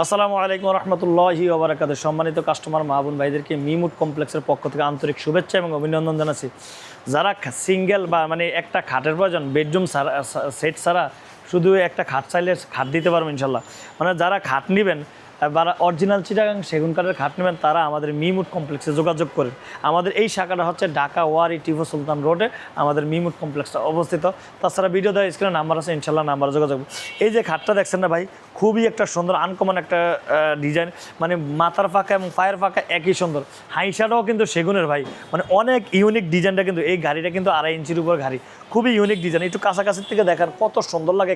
আসসালামু আলাইকুম রহমতুল্লাহি ওয়া বারাকাতুহু। সম্মানিত কাস্টমার মা বোন ভাইদেরকে মিমুড কমপ্লেক্সের পক্ষ থেকে আন্তরিক শুভেচ্ছা এবং অভিনন্দন জানাচ্ছি। যারা সিঙ্গেল বা মানে একটা খাটের প্রয়োজন, বেডরুম সেট ছাড়া শুধু একটা খাট চাইলে খাট দিতে পারবেন ইনশাল্লাহ। মানে যারা খাট নেবেন বা অরিজিনাল চিটাগাং সেগুন কাঠের খাট নেবেন, তারা আমাদের মিমুড কমপ্লেক্সে যোগাযোগ করেন। আমাদের এই শাখাটা হচ্ছে ঢাকা ওয়ারি টিপু সুলতান রোডে আমাদের মিমুড কমপ্লেক্সটা অবস্থিত। তাছাড়া ভিডিও দেওয়া স্ক্রিনে নাম্বার আছে, ইনশাল্লাহ নাম্বারে যোগাযোগ। এই যে খাটটা দেখছেন না ভাই, খুবই একটা সুন্দর আনকমন একটা ডিজাইন, মানে মাথার ফাঁকা এবং পায়ের ফাঁকা একই সুন্দর। হাইসাটাও কিন্তু সেগুনের ভাই, মানে অনেক ইউনিক ডিজাইনটা। কিন্তু এই গাড়িটা কিন্তু 2.5 ইঞ্চির উপর গাড়ি, খুবই ইউনিক ডিজাইন। একটু কাছাকাছির থেকে দেখার কত সুন্দর লাগে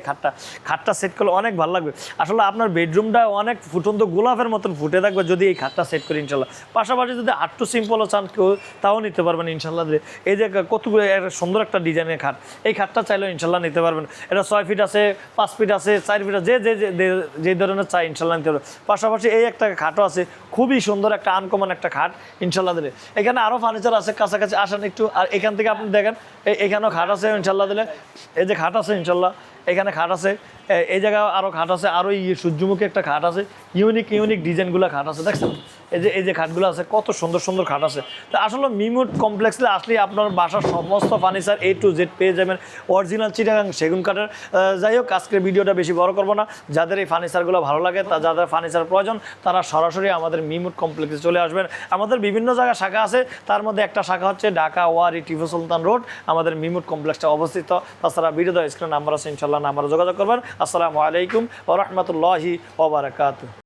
খাটটা সেট করলে অনেক ভালো লাগবে। আসলে আপনার বেডরুমটা অনেক ফুটন্ত গোলাপের মতন ফুটে থাকবে যদি এই খাটটা সেট করি ইনশাল্লাহ। পাশাপাশি যদি আটটু সিম্পলও চান কেউ, তাও নিতে পারবেন ইনশাল্লাহ। এই যে কতগুলো সুন্দর একটা ডিজাইনের খাট, এই খাটটা চাইলেও ইনশাল্লাহ নিতে পারবেন। এটা 6 ফিট আছে, 5 ফিট আছে, 4 ফিট আছে, যে ধরনের চাই ইনশাল্লাহ নিতে পারবেন। পাশাপাশি এই একটা খাটও আছে, খুবই সুন্দর একটা আনকমন একটা খাট ইনশাল্লাহ দিলে। এখানে আরও ফার্নিচার আছে, কাছাকাছি আসেন একটু। আর এখান থেকে আপনি দেখেন এখানেও খাট আছে ইনশাল্লাহ দিলে। এই যে খাট আছে ইনশাল্লাহ, এখানে খাট আছে, এই জায়গায় আরও খাট আছে, আরও সূর্যমুখী একটা খাট আছে, ইউনিক ডিজাইনগুলো খাট আছে দেখছেন। এই যে খাটগুলো আছে, কত সুন্দর সুন্দর খাট আছে। তো আসলে মিমুড কমপ্লেক্সে আসলে আপনার বাসার সমস্ত ফার্নিচার A to Z পেয়ে যাবেন, অরিজিনাল চিটাগাং সেগুন কাঠের। যাই হোক, আজকের ভিডিওটা বেশি বড় করবো না। যাদের এই ফার্নিচারগুলো ভালো লাগে, যাদের ফার্নিচার প্রয়োজন, তারা সরাসরি আমাদের মিমুড কমপ্লেক্সে চলে আসবেন। আমাদের বিভিন্ন জায়গায় শাখা আছে, তার মধ্যে একটা শাখা হচ্ছে ঢাকা ওয়ারি টিপু সুলতান রোড, আমাদের মিমুড কমপ্লেক্সটা অবস্থিত। তাছাড়া ভিডিও স্ক্রিনে নাম্বার আছে, ইনশাল্লাহ নাম্বারে যোগাযোগ করবেন। আসসালামু আলাইকুম ওয়া রাহমাতুল্লাহি ওয়া বারাকাতুহু।